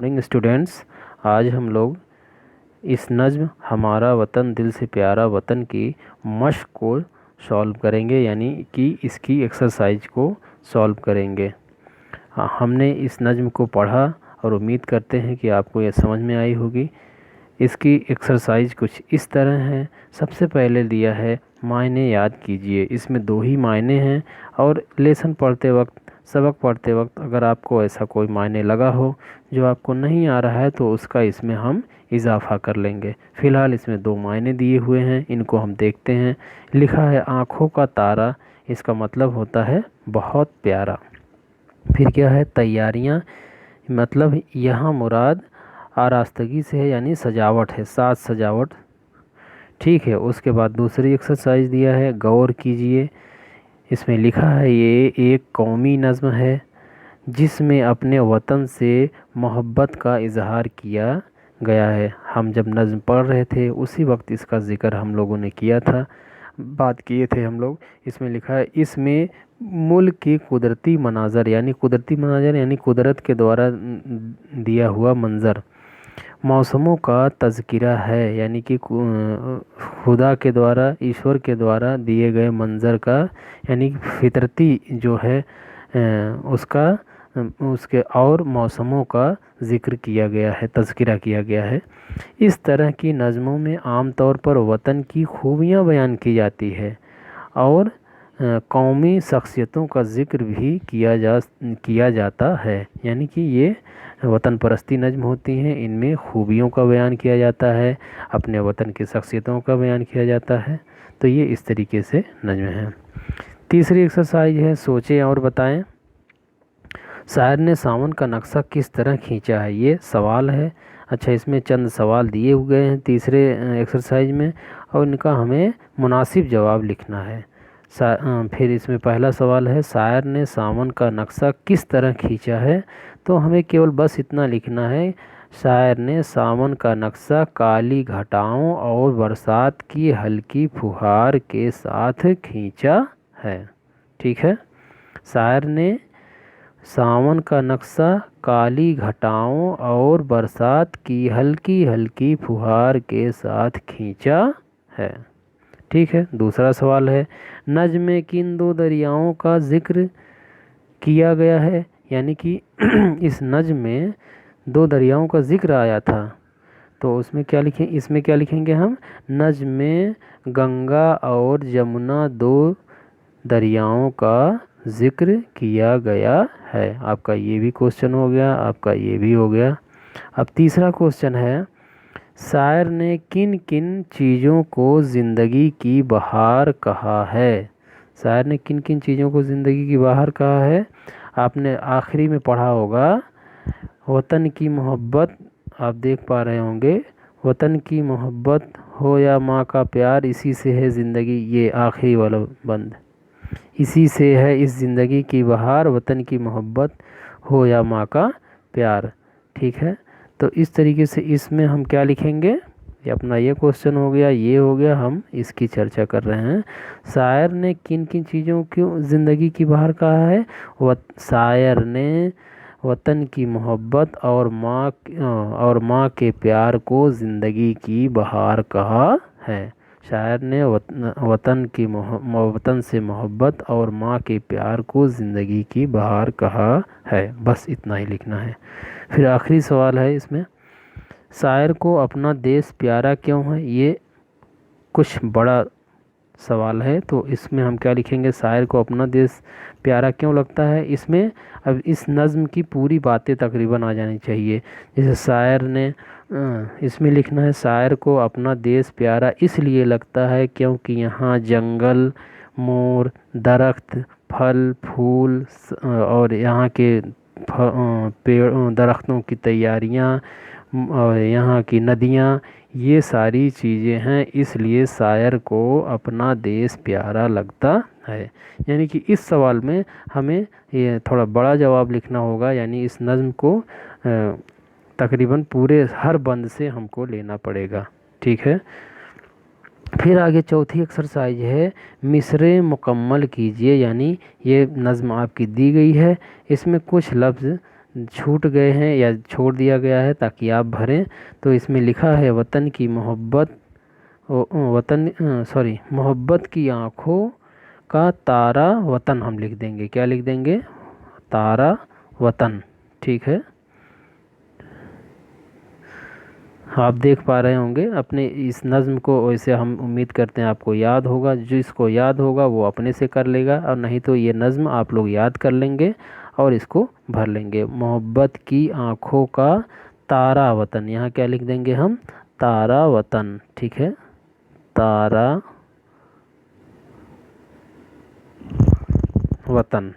Morning students. आज हम लोग इस नज़्म हमारा वतन दिल से प्यारा वतन की मशक को सॉल्व करेंगे, यानी कि इसकी एक्सरसाइज को सॉल्व करेंगे। हमने इस नज़्म को पढ़ा और उम्मीद करते हैं कि आपको यह समझ में आई होगी। इसकी एक्सरसाइज कुछ इस तरह है। सबसे पहले दिया है मायने याद कीजिए। इसमें दो ही मायने हैं और लेसन पढ़ते वक्त, सबक पढ़ते वक्त अगर आपको ऐसा कोई मायने लगा हो जो आपको नहीं आ रहा है तो उसका इसमें हम इजाफा कर लेंगे। फ़िलहाल इसमें दो मायने दिए हुए हैं, इनको हम देखते हैं। लिखा है आँखों का तारा, इसका मतलब होता है बहुत प्यारा। फिर क्या है, तैयारियाँ, मतलब यहाँ मुराद आरास्तगी से है, यानी सजावट है, साज सजावट। ठीक है। उसके बाद दूसरी एक्सरसाइज दिया है, गौर कीजिए। इसमें लिखा है ये एक कौमी नज़्म है जिसमें अपने वतन से मोहब्बत का इजहार किया गया है। हम जब नज़्म पढ़ रहे थे उसी वक्त इसका ज़िक्र हम लोगों ने किया था, बात किए थे हम लोग। इसमें लिखा है इसमें मुल्क की कुदरती मनाज़र, यानी कुदरत के द्वारा दिया हुआ मंज़र, मौसमों का तज़किरा है, यानी कि खुदा के द्वारा, ईश्वर के द्वारा दिए गए मंज़र का, यानी फितरती जो है उसका, उसके और मौसमों का ज़िक्र किया गया है, तज़किरा किया गया है। इस तरह की नज़मों में आम तौर पर वतन की खूबियाँ बयान की जाती है और कौमी शख्सियतों का ज़िक्र भी किया जाता है। यानी कि ये वतन परस्ती नज़्म होती हैं, इनमें खूबियों का बयान किया जाता है, अपने वतन की शख्सियतों का बयान किया जाता है। तो ये इस तरीके से नज़्म है। तीसरी एक्सरसाइज है सोचें और बताएं। शायर ने सावन का नक्शा किस तरह खींचा है, ये सवाल है। अच्छा, इसमें चंद सवाल दिए हुए हैं तीसरे एक्सरसाइज में और इनका हमें मुनासिब जवाब लिखना है। फिर इसमें पहला सवाल है शायर ने सावन का नक्शा किस तरह खींचा है, तो हमें केवल बस इतना लिखना है, शायर ने सावन का नक्शा काली घटाओं और बरसात की हल्की फुहार के साथ खींचा है। ठीक है। शायर ने सावन का नक्शा काली घटाओं और बरसात की हल्की हल्की फुहार के साथ खींचा है। ठीक है। दूसरा सवाल है नज़्म में किन दो दरियाओं का जिक्र किया गया है, यानी कि इस नज़्म में दो दरियाओं का जिक्र आया था, तो उसमें क्या लिखें, इसमें क्या लिखेंगे हम, नज़्म में गंगा और जमुना दो दरियाओं का जिक्र किया गया है। आपका ये भी क्वेश्चन हो गया, आपका ये भी हो गया। अब तीसरा क्वेश्चन है शायर ने किन किन चीज़ों को ज़िंदगी की बहार कहा है। शायर ने किन किन चीज़ों को ज़िंदगी की बहार कहा है, आपने आखिरी में पढ़ा होगा वतन की मोहब्बत, आप देख पा रहे होंगे, वतन की मोहब्बत हो या माँ का प्यार, इसी से है ज़िंदगी, ये आखिरी वाला बंद, इसी से है इस ज़िंदगी की बहार, वतन की मोहब्बत हो या माँ का प्यार। ठीक है। तो इस तरीके से इसमें हम क्या लिखेंगे, ये अपना ये क्वेश्चन हो गया, ये हो गया, हम इसकी चर्चा कर रहे हैं। शायर ने किन किन चीज़ों को ज़िंदगी की बहार कहा है, शायर ने वतन की मोहब्बत और माँ के प्यार को ज़िंदगी की बहार कहा है। शायर ने वतन से मोहब्बत और माँ के प्यार को ज़िंदगी की बहार कहा है। बस इतना ही लिखना है। फिर आखिरी सवाल है इसमें, शायर को अपना देश प्यारा क्यों है, ये कुछ बड़ा सवाल है, तो इसमें हम क्या लिखेंगे, शायर को अपना देश प्यारा क्यों लगता है। इसमें अब इस नज़्म की पूरी बातें तकरीबन आ जानी चाहिए। जैसे शायर ने इसमें लिखना है शायर को अपना देश प्यारा इसलिए लगता है क्योंकि यहाँ जंगल, मोर, दरख्त, फल फूल और यहाँ के पेड़ दरख्तों की तैयारियाँ और यहाँ की नदियाँ, ये सारी चीज़ें हैं, इसलिए शायर को अपना देश प्यारा लगता है। यानी कि इस सवाल में हमें ये थोड़ा बड़ा जवाब लिखना होगा, यानी इस नज़्म को तकरीबन पूरे हर बंद से हमको लेना पड़ेगा। ठीक है। फिर आगे चौथी एक्सरसाइज है मिसरे मुकम्मल कीजिए, यानी ये नज़्म आपकी दी गई है, इसमें कुछ लफ्ज़ छूट गए हैं या छोड़ दिया गया है ताकि आप भरें। तो इसमें लिखा है वतन की मोहब्बत, मोहब्बत की आँखों का तारा वतन हम लिख देंगे। क्या लिख देंगे? तारा वतन। ठीक है, आप देख पा रहे होंगे अपने इस नज़्म को। वैसे हम उम्मीद करते हैं आपको याद होगा। जिसको याद होगा वो अपने से कर लेगा, और नहीं तो ये नज़्म आप लोग याद कर लेंगे और इसको भर लेंगे। मोहब्बत की आँखों का तारा वतन, यहाँ क्या लिख देंगे हम? तारा वतन। ठीक है, तारा वतन।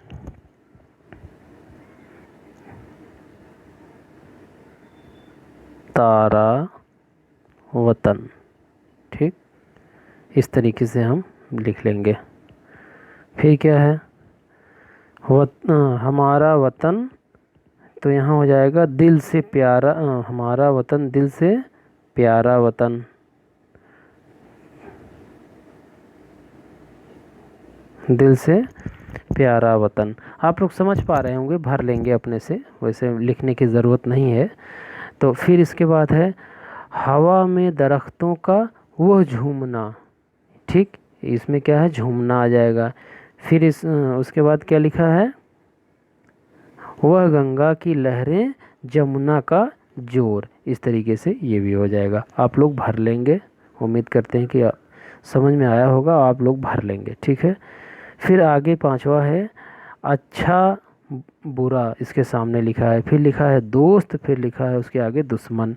तारा वतन। ठीक, इस तरीके से हम लिख लेंगे। फिर क्या है? हमारा वतन, तो यहाँ हो जाएगा दिल से प्यारा। हमारा वतन दिल से प्यारा वतन। दिल से प्यारा वतन। आप लोग समझ पा रहे होंगे, भर लेंगे अपने से, वैसे लिखने की ज़रूरत नहीं है। तो फिर इसके बाद है हवा में दरख्तों का वह झूमना। ठीक, इसमें क्या है? झूमना आ जाएगा। फिर उसके बाद क्या लिखा है? वह गंगा की लहरें जमुना का जोर। इस तरीके से ये भी हो जाएगा। आप लोग भर लेंगे, उम्मीद करते हैं कि समझ में आया होगा, आप लोग भर लेंगे। ठीक है, फिर आगे पांचवा है अच्छा बुरा, इसके सामने लिखा है। फिर लिखा है दोस्त, फिर लिखा है उसके आगे दुश्मन।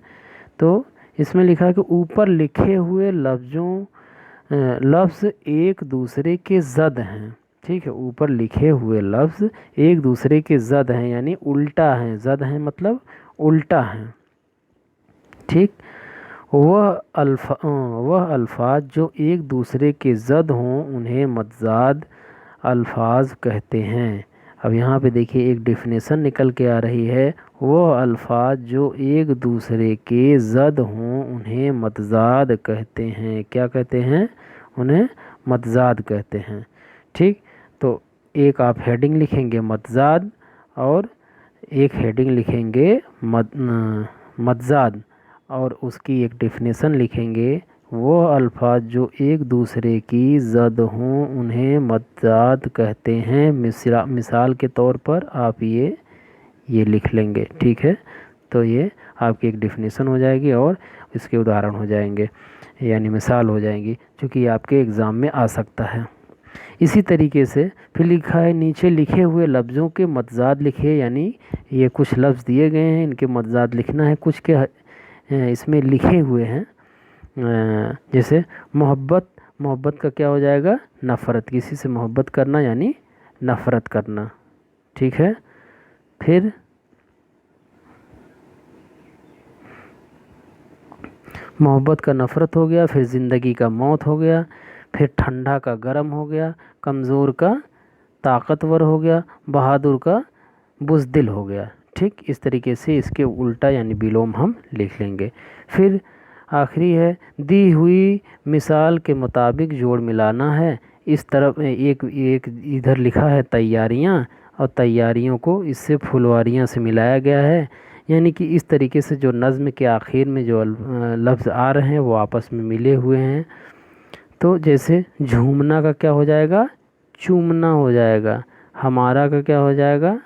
तो इसमें लिखा है कि ऊपर लिखे हुए लफ्ज़ एक दूसरे के ज़द हैं। ठीक है, ऊपर लिखे हुए लफ्ज़ एक दूसरे के ज़द हैं, यानी उल्टा हैं। ज़द हैं मतलब उल्टा हैं। ठीक, वह अल्फाज जो एक दूसरे के ज़द हों उन्हें मतज़ाद अल्फाज कहते हैं। अब यहाँ पे देखिए एक डेफिनेशन निकल के आ रही है। वह अल्फाज जो एक दूसरे के ज़द हों उन्हें मतज़ाद कहते हैं। क्या कहते हैं? उन्हें मतज़ाद कहते हैं। ठीक, तो एक आप हेडिंग लिखेंगे मतज़ाद, और एक हेडिंग लिखेंगे मतज़ाद, और उसकी एक डेफिनेशन लिखेंगे। वो अल्फाज जो एक दूसरे की ज़द हों उन्हें मतज़ाद कहते हैं। मिसाल के तौर पर आप ये लिख लेंगे। ठीक है, तो ये आपकी एक डेफिनेशन हो जाएगी और इसके उदाहरण हो जाएंगे, यानी मिसाल हो जाएंगी, क्योंकि आपके एग्ज़ाम में आ सकता है। इसी तरीके से फिर लिखा है नीचे लिखे हुए लफ्ज़ों के मतज़ाद लिखे, यानी ये कुछ लफ्ज़ दिए गए हैं, इनके मतज़ाद लिखना है। कुछ के इसमें लिखे हुए हैं, जैसे मोहब्बत। मोहब्बत का क्या हो जाएगा? नफ़रत। किसी से मोहब्बत करना यानी नफ़रत करना। ठीक है, फिर मोहब्बत का नफ़रत हो गया। फिर ज़िंदगी का मौत हो गया। फिर ठंडा का गर्म हो गया। कमज़ोर का ताकतवर हो गया। बहादुर का बुज़दिल हो गया। ठीक, इस तरीके से इसके उल्टा यानी विलोम हम लिख लेंगे। फिर आखिरी है दी हुई मिसाल के मुताबिक जोड़ मिलाना है। इस तरफ एक एक इधर लिखा है तैयारियां, और तैयारियों को इससे फुलवारियां से मिलाया गया है। यानी कि इस तरीके से जो नज़्म के आखिर में जो लफ्ज़ आ रहे हैं वो आपस में मिले हुए हैं। तो जैसे झूमना का क्या हो जाएगा? चूमना हो जाएगा। हमारा का क्या हो जाएगा?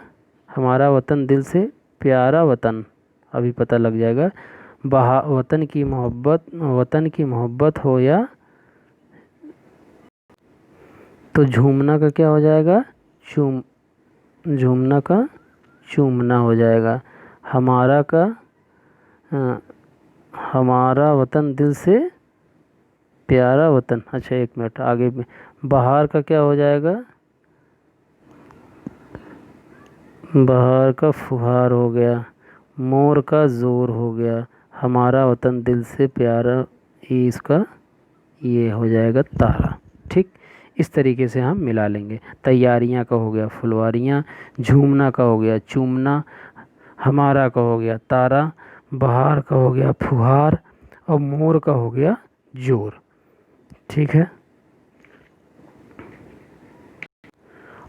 हमारा वतन दिल से प्यारा वतन, अभी पता लग जाएगा। वतन की मोहब्बत हो या, तो झूमना का क्या हो जाएगा? झूमना का चूमना हो जाएगा। हमारा का हमारा वतन दिल से प्यारा वतन। अच्छा एक मिनट आगे में, बहार का क्या हो जाएगा? बहार का फुहार हो गया। मोर का ज़ोर हो गया। हमारा वतन दिल से प्यारा, ये इसका ये हो जाएगा तारा। ठीक, इस तरीके से हम मिला लेंगे। तैयारियां का हो गया फुलवारियां, झूमना का हो गया चूमना, हमारा का हो गया तारा, बहार का हो गया फुहार, और मोर का हो गया जोर। ठीक है,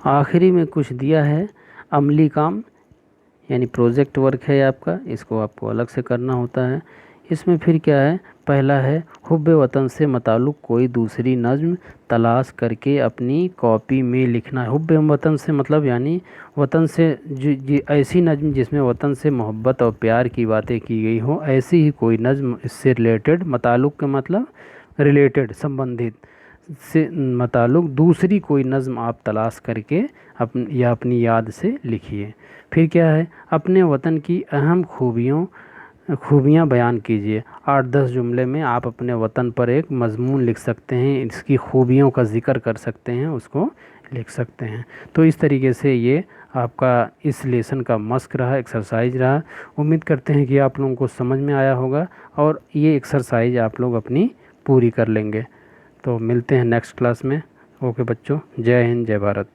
आखिरी में कुछ दिया है अमली काम, यानी प्रोजेक्ट वर्क है आपका, इसको आपको अलग से करना होता है। इसमें फिर क्या है, पहला है हुब्बे वतन से मुताल्लिक़ कोई दूसरी नज़्म तलाश करके अपनी कॉपी में लिखना है। हुब्बे वतन से मतलब यानी वतन से जो ऐसी नज़्म जिसमें वतन से मोहब्बत और प्यार की बातें की गई हो, ऐसी ही कोई नज़्म इससे रिलेटेड, मुताल्लिक़ का मतलब रिलेटेड, संबंधित, से मुताल्लिक़ दूसरी कोई नज़्म आप तलाश करके अपनी याद से लिखिए। फिर क्या है, अपने वतन की अहम खूबियाँ बयान कीजिए। 8-10 जुमले में आप अपने वतन पर एक मज़मून लिख सकते हैं, इसकी खूबियों का ज़िक्र कर सकते हैं, उसको लिख सकते हैं। तो इस तरीके से ये आपका इस लेसन का मस्क रहा, एक्सरसाइज रहा। उम्मीद करते हैं कि आप लोगों को समझ में आया होगा और ये एक्सरसाइज आप लोग अपनी पूरी कर लेंगे। तो मिलते हैं नेक्स्ट क्लास में। ओके बच्चों, जय हिंद, जय भारत।